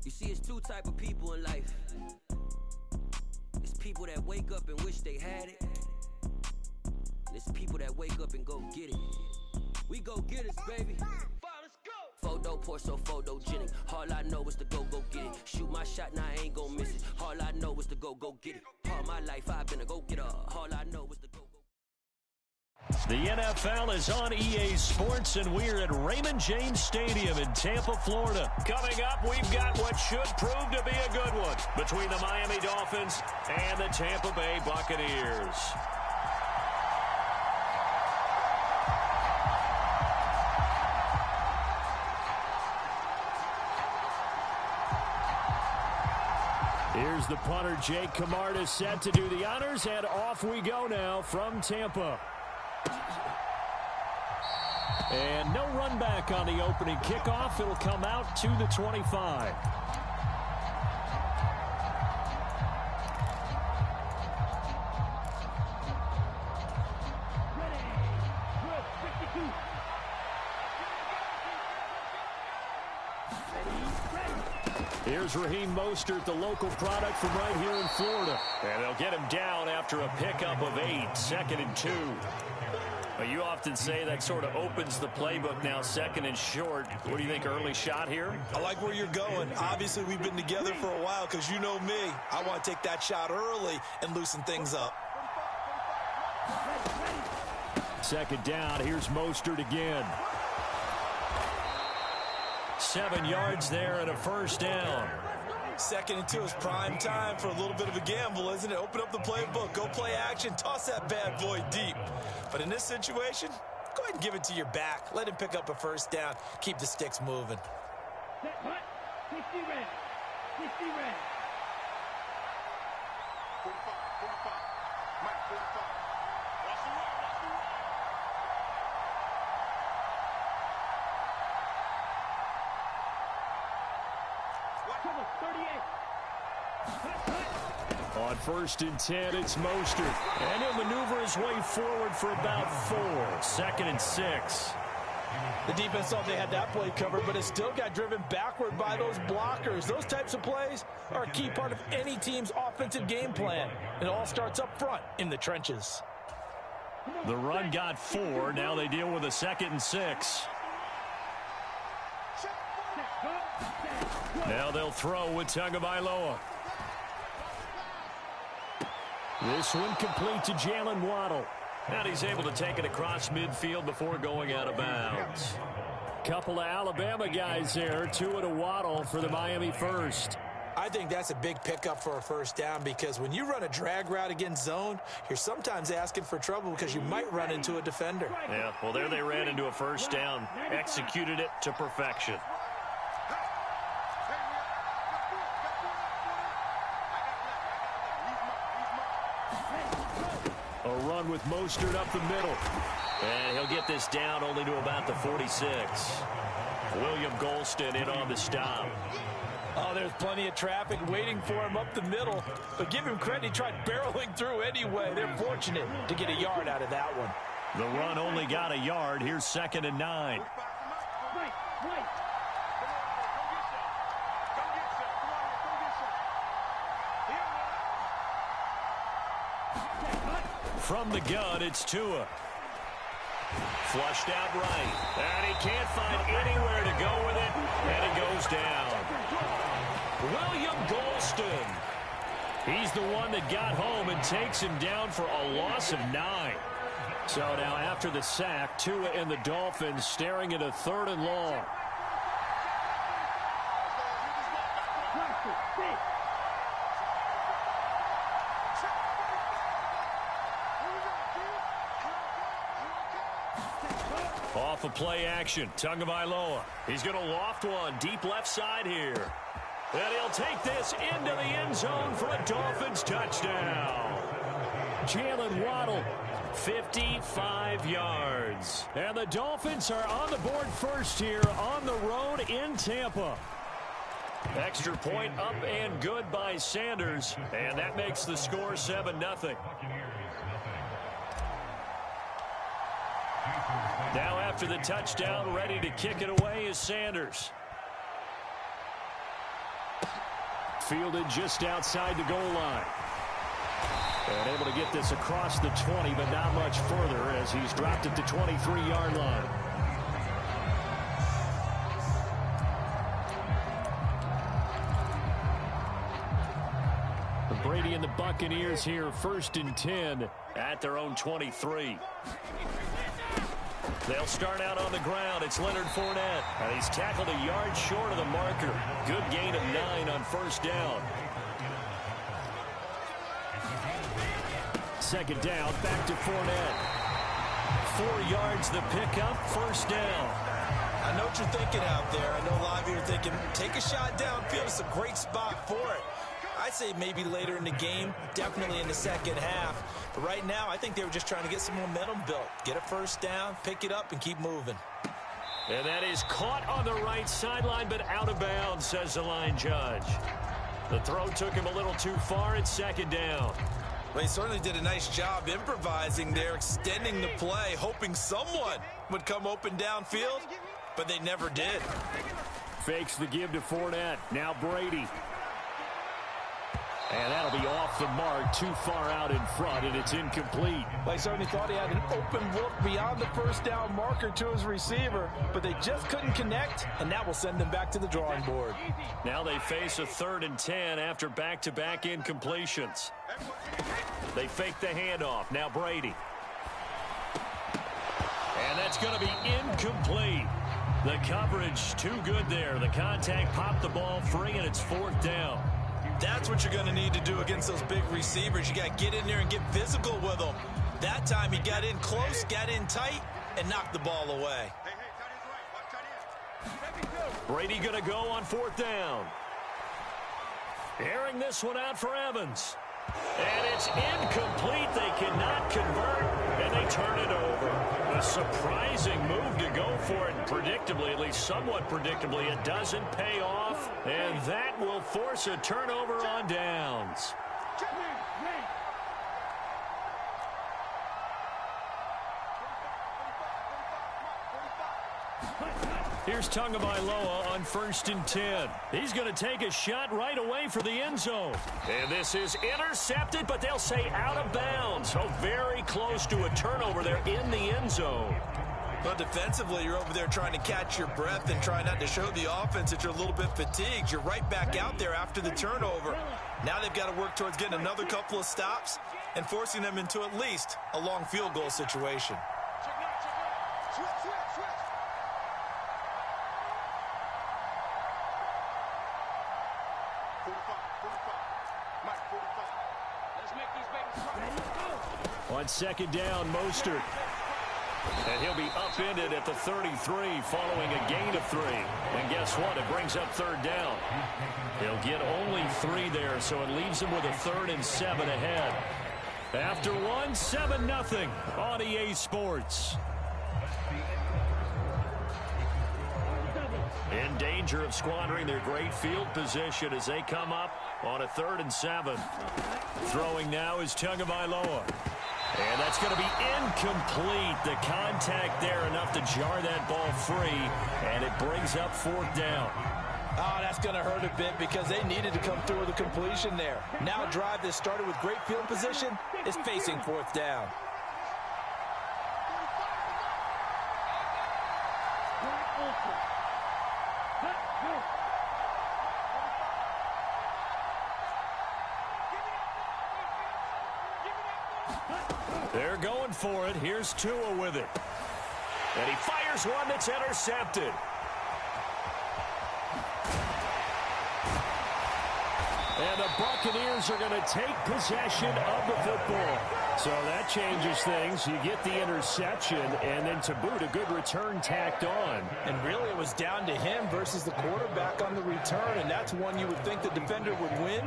You see, it's two type of people in life. It's people that wake up and wish they had it. And it's people that wake up and go get it. We go get it, baby. Let's go. Photo poor, so photogenic. All I know is to go get it. Shoot my shot, now I ain't gon' miss it. All I know is to go get it. All my life I've been a go-getter. All I know is to go. The NFL is on EA Sports, and we're at Raymond James Stadium in Tampa, Florida. Coming up, we've got what should prove to be a good one between the Miami Dolphins and the Tampa Bay Buccaneers. Here's the punter, Jake Camarda, set to do the honors, and off we go now from Tampa. And no run back on the opening kickoff. It'll come out to the 25. Here's Raheem Mostert, the local product from right here in Florida. And they'll get him down after a pickup of 8, 2nd and 2. But you often say that sort of opens the playbook now, 2nd and short. What do you think, early shot here? I like where you're going. Obviously, we've been together for a while because you know me. I want to take that shot early and loosen things up. 2nd down. Here's Mostert again. 7 yards there and a 1st down. 2nd and 2 is prime time for a little bit of a gamble, isn't it? Open up the playbook, go play action, toss that bad boy deep. But in this situation, go ahead and give it to your back. Let him pick up a 1st down. Keep the sticks moving. Set, punt. 60 red. 60 red. 45. Mike, 45. Watch the right. On 1st and 10, it's Mostert. And he'll maneuver his way forward for about 4. 2nd and 6. The defense thought they had that play covered, but it still got driven backward by those blockers. Those types of plays are a key part of any team's offensive game plan. It all starts up front in the trenches. The run got 4. Now they deal with a 2nd and 6. Now they'll throw with Tagovailoa. This one complete to Jalen Waddle. And he's able to take it across midfield before going out of bounds. Couple of Alabama guys there. 2 and a Waddle for the Miami first. I think that's a big pickup for a 1st down because when you run a drag route against zone, you're sometimes asking for trouble because you might run into a defender. Yeah, well, there they ran into a 1st down. Executed it to perfection. A run with Mostert up the middle. And he'll get this down only to about the 46. William Golston in on the stop. Oh, there's plenty of traffic waiting for him up the middle. But give him credit, he tried barreling through anyway. They're fortunate to get a yard out of that one. The run only got a yard. Here's 2nd and 9. From the gun, it's Tua. Flushed out right. And he can't find anywhere to go with it. And it goes down. William Golston. He's the one that got home and takes him down for a loss of 9. So now after the sack, Tua and the Dolphins staring at a 3rd and long. Off of play action, Tagovailoa. He's going to loft one deep left side here. And he'll take this into the end zone for a Dolphins touchdown. Jalen Waddle, 55 yards. And the Dolphins are on the board first here on the road in Tampa. Extra point up and good by Sanders. And that makes the score 7-0. Now after the touchdown, ready to kick it away is Sanders. fielded just outside the goal line. And able to get this across the 20, but not much further as he's dropped at the 23-yard line. Brady and the Buccaneers here, 1st and 10 at their own 23. They'll start out on the ground. It's Leonard Fournette, and he's tackled a yard short of the marker. Good gain of 9 on 1st down. 2nd down, back to Fournette. 4 yards the pickup, 1st down. I know what you're thinking out there. I know a lot of you are thinking, take a shot downfield. It's a great spot for it. I'd say maybe later in the game, definitely in the second half. But right now, I think they were just trying to get some momentum built. Get a 1st down, pick it up, and keep moving. And that is caught on the right sideline, but out of bounds, says the line judge. The throw took him a little too far. It's 2nd down. Well, he certainly did a nice job improvising there, extending the play, hoping someone would come open downfield, but they never did. Fakes the give to Fournette. Now Brady. And that'll be off the mark, too far out in front, and it's incomplete. Well, he certainly thought he had an open look beyond the 1st down marker to his receiver, but they just couldn't connect, and that will send them back to the drawing board. Now they face a 3rd and 10 after back-to-back incompletions. They fake the handoff. Now Brady. And that's going to be incomplete. The coverage too good there. The contact popped the ball free, and it's 4th down. That's what you're going to need to do against those big receivers. You got to get in there and get physical with them. That time he got in close, got in tight, and knocked the ball away. Brady going to go on 4th down. Airing this one out for Evans. And it's incomplete. They cannot convert, and they turn it over. A surprising move to go for it, and predictably, at least somewhat predictably, it doesn't pay off, and that will force a turnover on downs. Here's Tagovailoa on 1st and 10. He's going to take a shot right away for the end zone. And this is intercepted, but they'll say out of bounds. So very close to a turnover there in the end zone. But defensively, you're over there trying to catch your breath and try not to show the offense that you're a little bit fatigued. You're right back out there after the turnover. Now they've got to work towards getting another couple of stops and forcing them into at least a long field goal situation. On 2nd down, Mostert. And he'll be upended at the 33 following a gain of 3. And guess what? It brings up 3rd down. He'll get only 3 there, so it leaves him with a 3rd and 7 ahead. After 1, 7-0 on EA Sports. In danger of squandering their great field position as they come up on a 3rd and 7. Throwing now is Tagovailoa. And that's going to be incomplete. The contact there enough to jar that ball free, and it brings up 4th down. Oh, that's going to hurt a bit because they needed to come through with a completion there. Now a drive that started with great field position is facing 4th down. They're going for it. Here's Tua with it. And he fires one that's intercepted. And the Buccaneers are going to take possession of the football. So that changes things. You get the interception, and then to boot, a good return tacked on. And really, it was down to him versus the quarterback on the return, and that's one you would think the defender would win.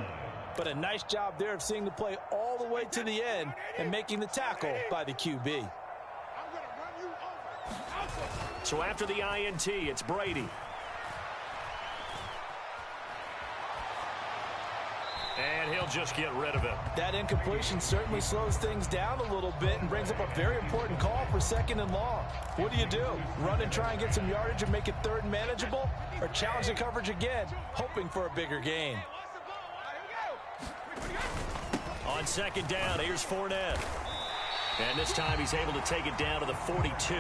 But a nice job there of seeing the play all the way to the end and making the tackle by the QB. So after the INT, it's Brady. And he'll just get rid of it. That incompletion certainly slows things down a little bit and brings up a very important call for 2nd and long. What do? Run and try and get some yardage and make it 3rd and manageable? Or challenge the coverage again, hoping for a bigger gain? On second down, here's Fournette. And this time he's able to take it down to the 42.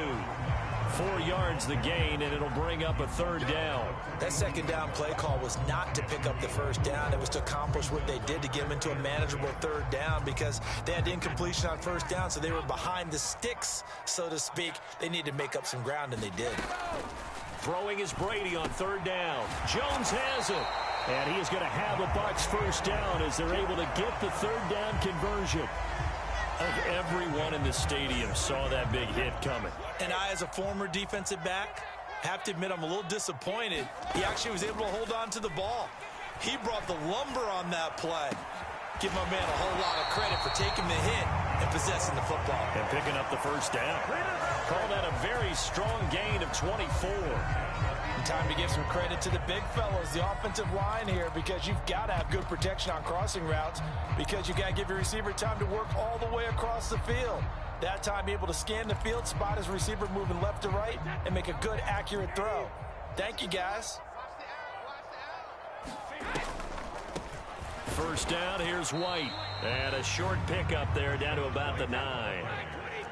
4 yards the gain, and it'll bring up a third down. That second down play call was not to pick up the first down. It was to accomplish what they did to get them into a manageable third down because they had incompletion on first down, so they were behind the sticks, so to speak. They needed to make up some ground, and they did. Throwing is Brady on third down. Jones has it. And he is going to have a Bucs first down as they're able to get the third down conversion. Everyone in the stadium saw that big hit coming. And I, as a former defensive back, have to admit I'm a little disappointed. He actually was able to hold on to the ball. He brought the lumber on that play. Give my man a whole lot of credit for taking the hit and possessing the football. And picking up the first down. Call that a very strong gain of 24. And time to give some credit to the big fellas, the offensive line here, because you've got to have good protection on crossing routes because you've got to give your receiver time to work all the way across the field. That time able to scan the field, spot his receiver moving left to right, and make a good, accurate throw. Thank you, guys. First down, here's White. And a short pickup there down to about the 9.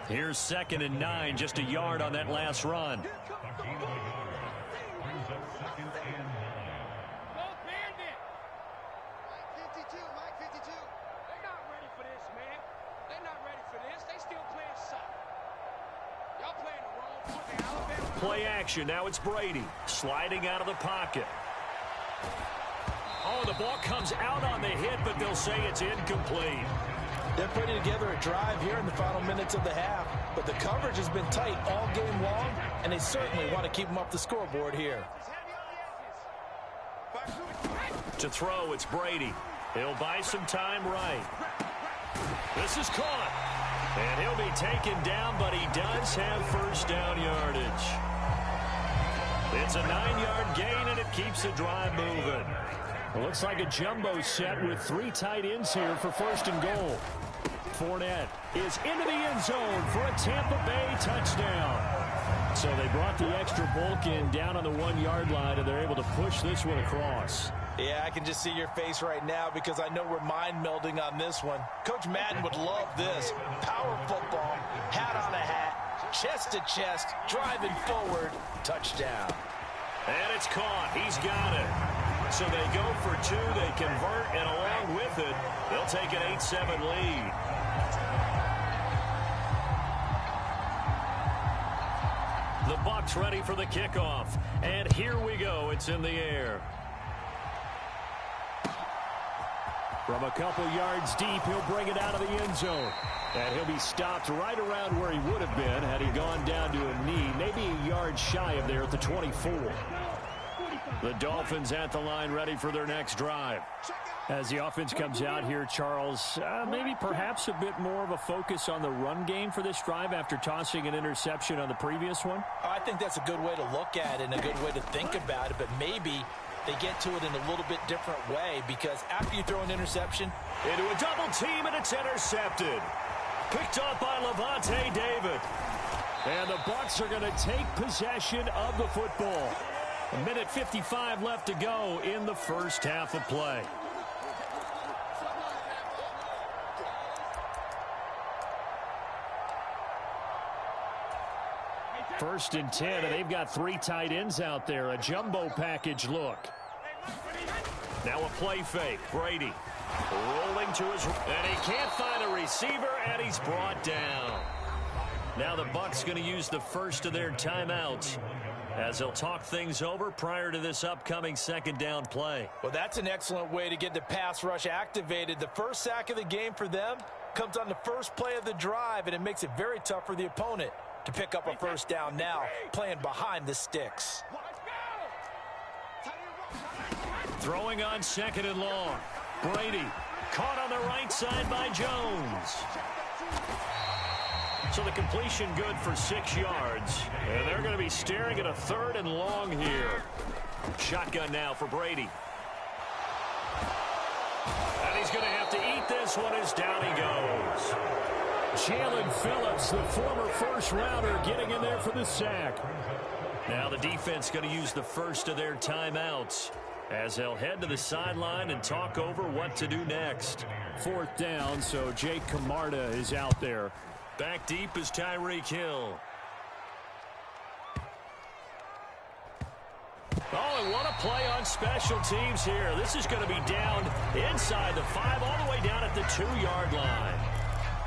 Here's 2nd and 9, just a yard on that last run. Play action. Now it's Brady sliding out of the pocket. Oh, the ball comes out on the hit, but they'll say it's incomplete. They're putting together a drive here in the final minutes of the half, but the coverage has been tight all game long, and they certainly want to keep them up the scoreboard here. To throw, it's Brady. He'll buy some time right. This is caught. And he'll be taken down, but he does have first down yardage. It's a 9-yard gain, and it keeps the drive moving. It looks like a jumbo set with 3 tight ends here for first and goal. Fournette is into the end zone for a Tampa Bay touchdown. So they brought the extra bulk in down on the 1-yard line, and they're able to push this one across. Yeah, I can just see your face right now because I know we're mind melding on this one. Coach Madden would love this. Power football, hat on a hat, chest to chest, driving forward, touchdown. And it's caught. He's got it. So they go for 2, they convert, and along with it, they'll take an 8-7 lead. The Bucs ready for the kickoff. And here we go. It's in the air. From a couple yards deep, he'll bring it out of the end zone. And he'll be stopped right around where he would have been had he gone down to a knee, maybe a yard shy of there at the 24. The Dolphins at the line ready for their next drive. As the offense comes out here, Charles, maybe perhaps a bit more of a focus on the run game for this drive after tossing an interception on the previous one? I think that's a good way to look at it and a good way to think about it, but maybe they get to it in a little bit different way because after you throw an interception, into a double team, and it's intercepted. Picked up by Levante David. And the Bucs are going to take possession of the football. 1:55 left to go in the first half of play. First and 10, and they've got 3 tight ends out there. A jumbo package look. Now a play fake. Brady rolling to his, and he can't find a receiver, and he's brought down. Now the Bucs going to use the first of their timeouts as they'll talk things over prior to this upcoming second down play. Well, that's an excellent way to get the pass rush activated. The first sack of the game for them comes on the first play of the drive, and it makes it very tough for the opponent to pick up a first down now, playing behind the sticks. Throwing on 2nd and long. Brady caught on the right side by Jones. So the completion good for 6 yards. And they're going to be staring at a 3rd and long here. Shotgun now for Brady. And he's going to have to eat this one as down he goes. Jalen Phillips, the former first-rounder, getting in there for the sack. Now the defense going to use the first of their timeouts as they'll head to the sideline and talk over what to do next. 4th down, so Jake Camarda is out there. Back deep is Tyreek Hill. Oh, and what a play on special teams here. This is going to be down inside the 5, all the way down at the 2-yard line.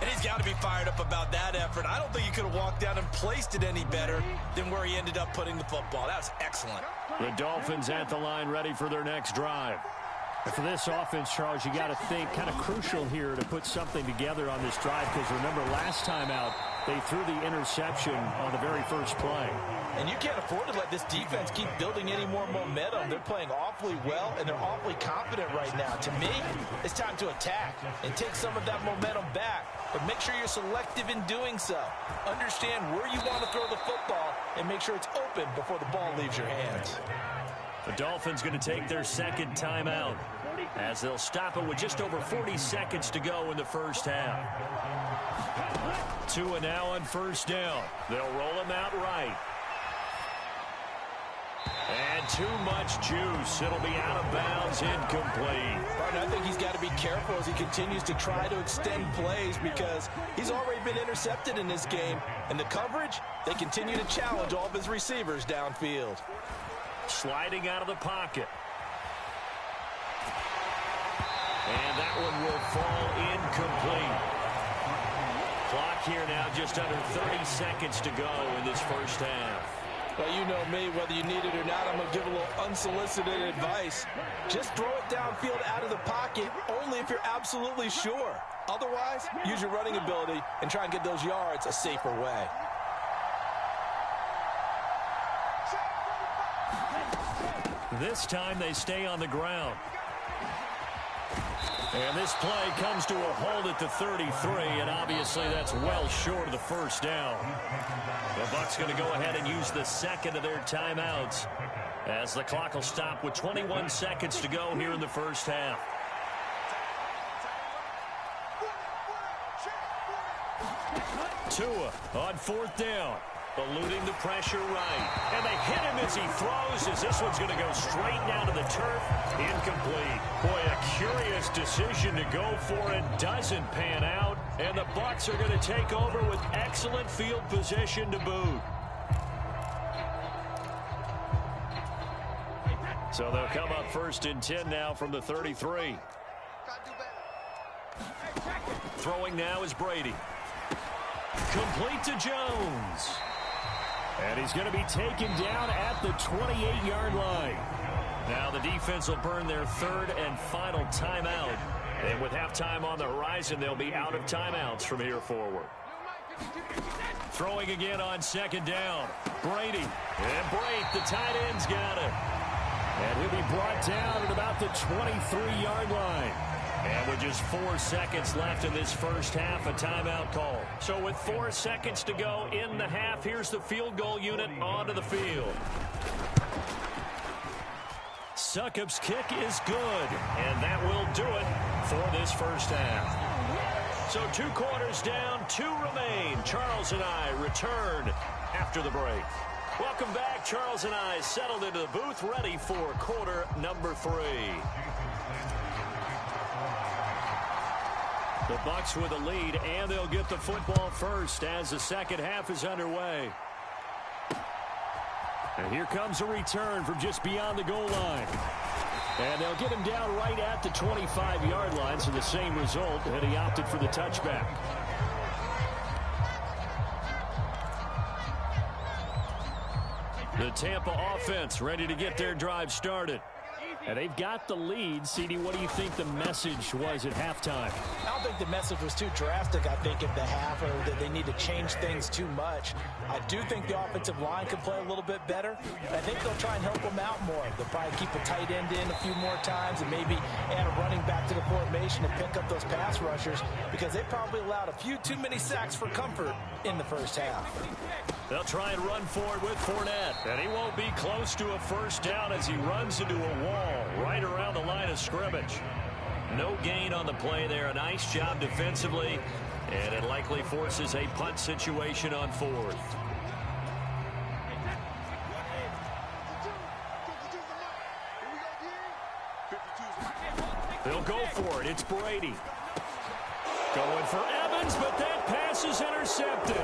And he's got to be fired up about that effort. I don't think he could have walked down and placed it any better than where he ended up putting the football. That was excellent. The Dolphins at the line ready for their next drive. And for this offense, Charles, you got to think kind of crucial here to put something together on this drive, because remember last time out they threw the interception on the very first play. And you can't afford to let this defense keep building any more momentum. They're playing awfully well, and they're awfully confident right now. To me, it's time to attack and take some of that momentum back, but make sure you're selective in doing so. Understand where you want to throw the football and make sure it's open before the ball leaves your hands. The Dolphins going to take their second timeout as they'll stop it with just over 40 seconds to go in the first half. Tua now on first down. They'll roll him out right. And too much juice. It'll be out of bounds, incomplete. I think he's got to be careful as he continues to try to extend plays, because he's already been intercepted in this game. And the coverage, they continue to challenge all of his receivers downfield. Sliding out of the pocket. And that one will fall incomplete. Clock here now just under 30 seconds to go in this first half. Well, you know me, whether you need it or not, I'm going to give a little unsolicited advice. Just throw it downfield out of the pocket, only if you're absolutely sure. Otherwise, use your running ability and try and get those yards a safer way. This time they stay on the ground. And this play comes to a hold at the 33, and obviously that's well short of the first down. The Bucs going to go ahead and use the second of their timeouts as the clock will stop with 21 seconds to go here in the first half. Tua on 4th down. Eluding the pressure right. And they hit him as he throws, as this one's going to go straight down to the turf. Incomplete. Boy, a curious decision to go for it. Doesn't pan out. And the Bucs are going to take over with excellent field position to boot. So they'll come up 1st and 10 now from the 33. Throwing now is Brady. Complete to Jones. And he's going to be taken down at the 28-yard line. Now the defense will burn their 3rd and final timeout. And with halftime on the horizon, they'll be out of timeouts from here forward. Throwing again on 2nd down. Brady. And Brate, the tight end's got it. And he'll be brought down at about the 23-yard line. And with just 4 seconds left in this first half, a timeout call. So with 4 seconds to go in the half, here's the field goal unit onto the field. Succop's kick is good, and that will do it for this first half. So 2 quarters down, 2 remain. Charles and I return after the break. Welcome back. Charles and I settled into the booth, ready for quarter number 3. The Bucs with a lead, and they'll get the football first as the second half is underway. And here comes a return from just beyond the goal line. And they'll get him down right at the 25-yard line, so the same result, and he opted for the touchback. The Tampa offense ready to get their drive started. And they've got the lead. CD, what do you think the message was at halftime? I don't think the message was too drastic, I think, at the half, or that they need to change things too much. I do think the offensive line could play a little bit better. I think they'll try and help them out more. They'll probably keep a tight end in a few more times and maybe add a running back to the formation and pick up those pass rushers, because they probably allowed a few too many sacks for comfort in the first half. They'll try and run forward with Fournette. And he won't be close to a first down as he runs into a wall right around the line of scrimmage. No gain on the play there. A nice job defensively. And it likely forces a punt situation on 4th. They'll go for it. It's Brady. Going for Evans, but that pass is intercepted.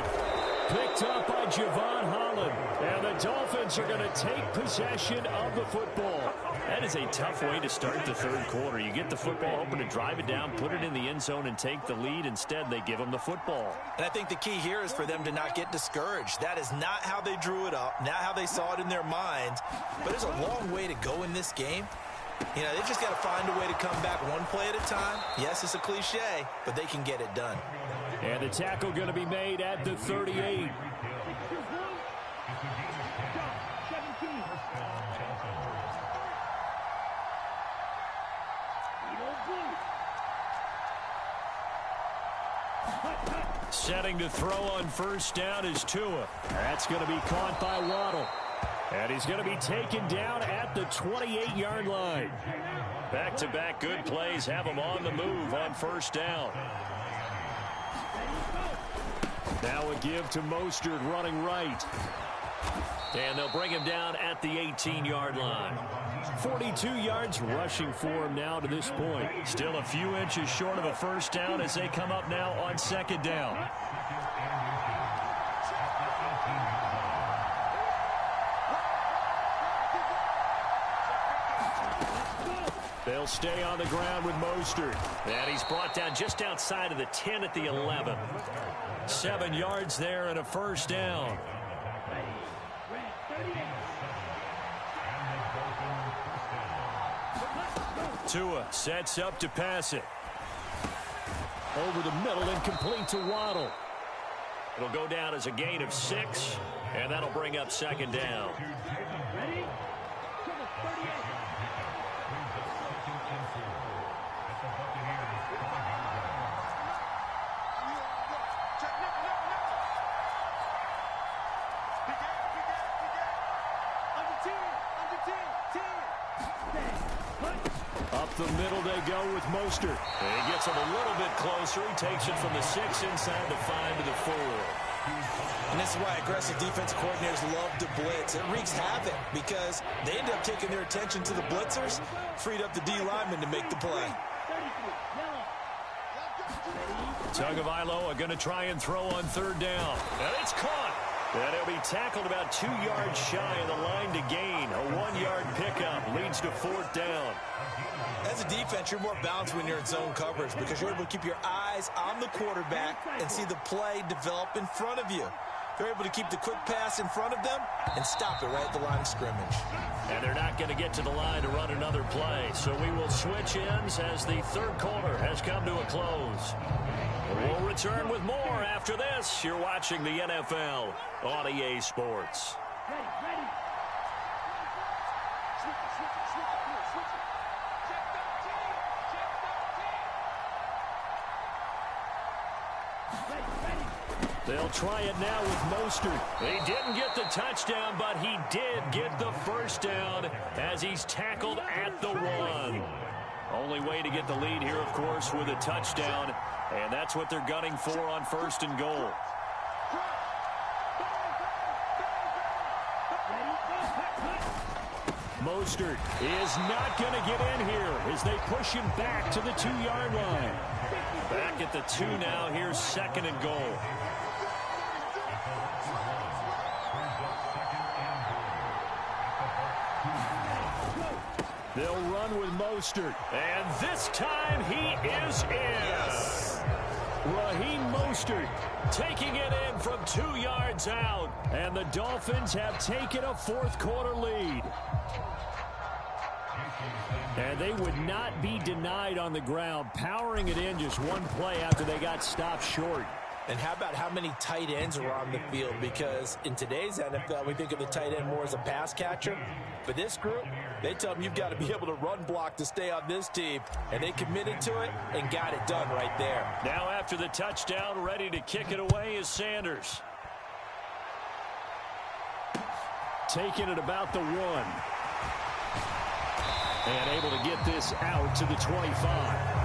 Picked up by Javon Holland. And the Dolphins are going to take possession of the football. That is a tough way to start the third quarter. You get the football, hoping to drive it down, put it in the end zone, and take the lead. Instead, they give them the football. And I think the key here is for them to not get discouraged. That is not how they drew it up, not how they saw it in their minds. But there's a long way to go in this game. You know, they've just got to find a way to come back one play at a time. Yes, it's a cliche, but they can get it done. And the tackle going to be made at the 38. Setting to throw on first down is Tua. That's going to be caught by Waddle. And he's going to be taken down at the 28-yard line. Back-to-back good plays have him on the move on first down. Now a give to Mostert running right. And they'll bring him down at the 18-yard line. 42 yards rushing for him now to this point. Still a few inches short of a first down as they come up now on second down. They'll stay on the ground with Mostert. And he's brought down just outside of the 10 at the 11. 7 yards there and a first down. Tua sets up to pass it. Over the middle and complete to Waddle. It'll go down as a gain of 6, and that'll bring up second down. Up the middle they go with Mostert. And he gets him a little bit closer. He takes it from the 6 inside the 5 to the 4. And this is why aggressive defensive coordinators love to blitz. It wreaks havoc because they end up taking their attention to the blitzers, freed up the D linemen to make the play. Tagovailoa going to try and throw on third down. And it's caught. And he'll be tackled about 2 yards shy of the line to gain. A 1-yard pickup leads to fourth down. As a defense, you're more balanced when you're in zone coverage because you're able to keep your eyes on the quarterback and see the play develop in front of you. They're able to keep the quick pass in front of them and stop it right at the line of scrimmage. And they're not going to get to the line to run another play. So we will switch ends as the third quarter has come to a close. We'll return with more after this. You're watching the NFL on EA Sports. They'll try it now with Mostert. He didn't get the touchdown, but he did get the first down as he's tackled at the 1. Only way to get the lead here, of course, with a touchdown, and that's what they're gunning for on first and goal. Mostert is not going to get in here as they push him back to the 2-yard line. Back at the 2 now. Here's second and goal. They'll run with Mostert. And this time he is in. Yes. Raheem Mostert taking it in from 2 yards out. And the Dolphins have taken a fourth quarter lead. And they would not be denied on the ground, powering it in just one play after they got stopped short. And how about how many tight ends are on the field? Because in today's NFL, we think of the tight end more as a pass catcher. But this group, they tell them you've got to be able to run block to stay on this team. And they committed to it and got it done right there. Now after the touchdown, ready to kick it away is Sanders. Taking it about the 1. And able to get this out to the 25.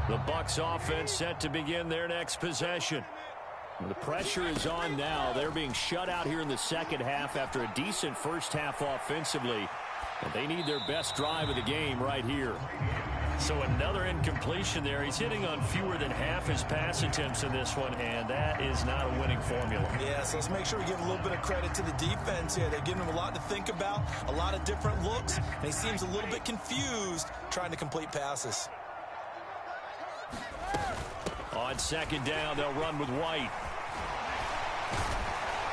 The Bucs offense set to begin their next possession. The pressure is on now. They're being shut out here in the second half after a decent first half offensively. And they need their best drive of the game right here. So another incompletion there. He's hitting on fewer than half his pass attempts in this one, and that is not a winning formula. Yeah, so let's make sure we give a little bit of credit to the defense here. They're giving him a lot to think about, a lot of different looks, and he seems a little bit confused trying to complete passes. On second down, they'll run with White.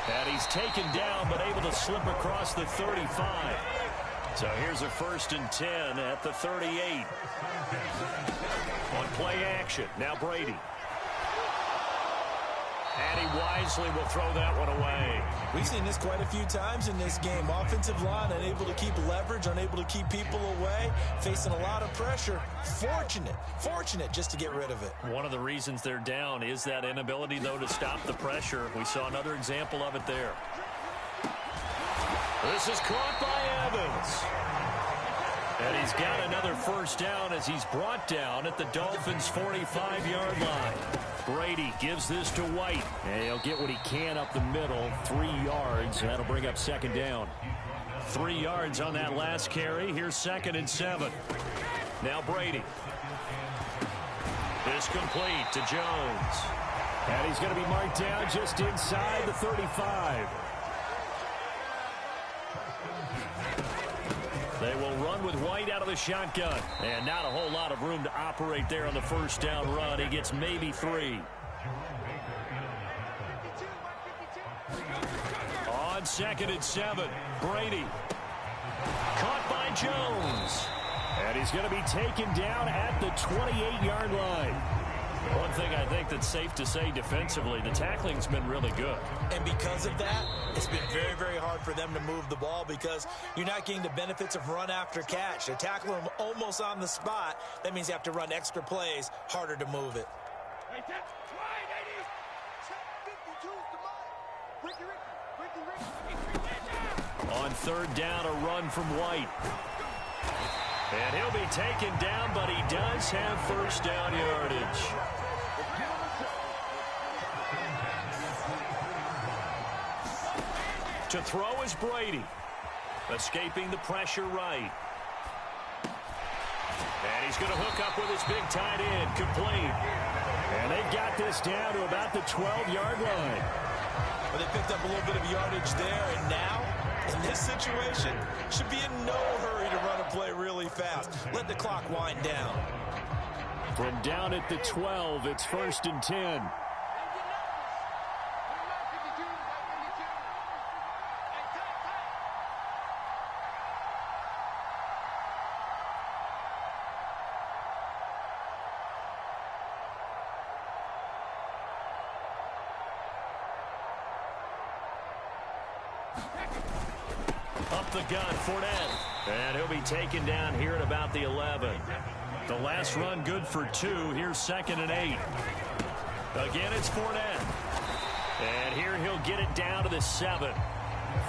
And he's taken down, but able to slip across the 35. So here's a 1st and 10 at the 38. On play action, now Brady. And he wisely will throw that one away. We've seen this quite a few times in this game. Offensive line unable to keep leverage, unable to keep people away, facing a lot of pressure. Fortunate just to get rid of it. One of the reasons they're down is that inability, though, to stop the pressure. We saw another example of it there. This is caught by Evans. And he's got another 1st down as he's brought down at the Dolphins' 45-yard line. Brady gives this to White. And he'll get what he can up the middle, 3 yards, and that'll bring up 2nd down. 3 yards on that last carry. Here's 2nd and 7. Now Brady. It's complete to Jones. And he's going to be marked down just inside the 35. They will run with White out of the shotgun. And not a whole lot of room to operate there on the 1st down run. He gets maybe 3. On 2nd and 7, Brady. Caught by Jones. And he's going to be taken down at the 28-yard line. One thing I think that's safe to say defensively, the tackling's been really good. And because of that, it's been very, very hard for them to move the ball because you're not getting the benefits of run after catch. They're tackling them almost on the spot. That means you have to run extra plays, harder to move it. On 3rd down, a run from White. And he'll be taken down, but he does have 1st down yardage. To throw is Brady. Escaping the pressure right. And he's going to hook up with his big tight end. Complete. And they got this down to about the 12-yard line. Well, they picked up a little bit of yardage there, and now, in this situation, should be in no hurry to run a play really fast. Let the clock wind down. From down at the 12, it's 1st and 10. Up the gun, Fournette. And he'll be taken down here at about the 11. The last run good for 2. Here's 2nd and 8. Again, it's Fournette. And here he'll get it down to the 7.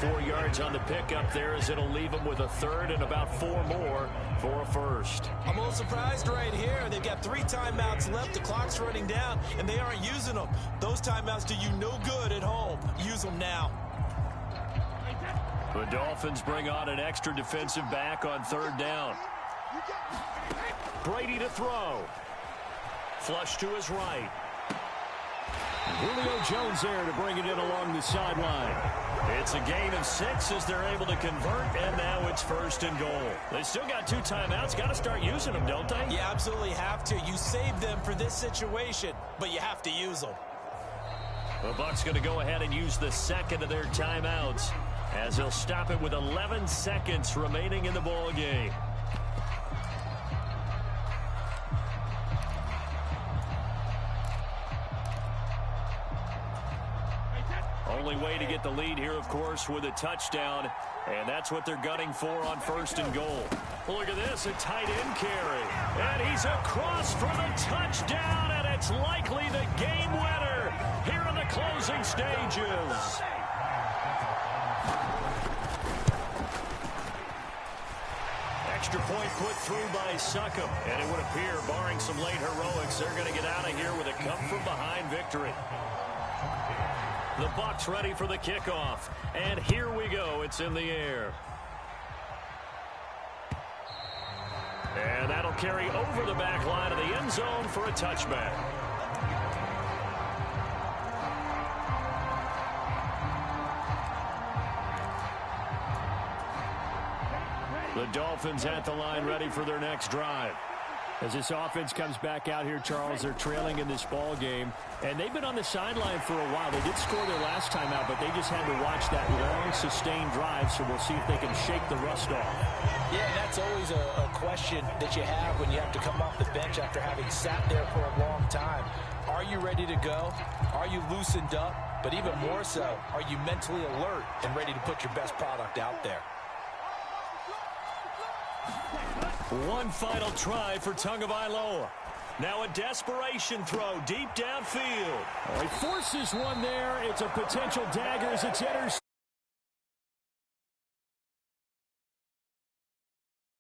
4 yards on the pickup there as it'll leave him with a 3rd and about 4 more for a 1st. I'm a little surprised right here. They've got 3 timeouts left. The clock's running down, and they aren't using them. Those timeouts do you no good at home. Use them now. The Dolphins bring on an extra defensive back on 3rd down. Brady to throw. Flush to his right. Julio Jones there to bring it in along the sideline. It's a gain of 6 as they're able to convert, and now it's 1st and goal. They still got 2 timeouts. Got to start using them, don't they? You absolutely have to. You save them for this situation, but you have to use them. The Bucs going to go ahead and use the 2nd of their timeouts as they'll stop it with 11 seconds remaining in the ball game. Only way to get the lead here, of course, with a touchdown, and that's what they're gunning for on 1st and goal. Well, look at this, a tight end carry, and he's across for the touchdown, and it's likely the game winner here in the closing stages. Extra point put through by Succop, and it would appear, barring some late heroics, they're going to get out of here with a come-from-behind victory. The Bucs ready for the kickoff. And here we go. It's in the air. And that'll carry over the back line of the end zone for a touchback. The Dolphins at the line ready for their next drive. As this offense comes back out here, Charles, they're trailing in this ball game, and they've been on the sideline for a while. They did score their last time out, but they just had to watch that long, sustained drive, so we'll see if they can shake the rust off. Yeah, that's always a question that you have when you have to come off the bench after having sat there for a long time. Are you ready to go? Are you loosened up? But even more so, are you mentally alert and ready to put your best product out there? One final try for Tagovailoa. Now a desperation throw deep downfield. He forces one there. It's a potential dagger as it's intercepted.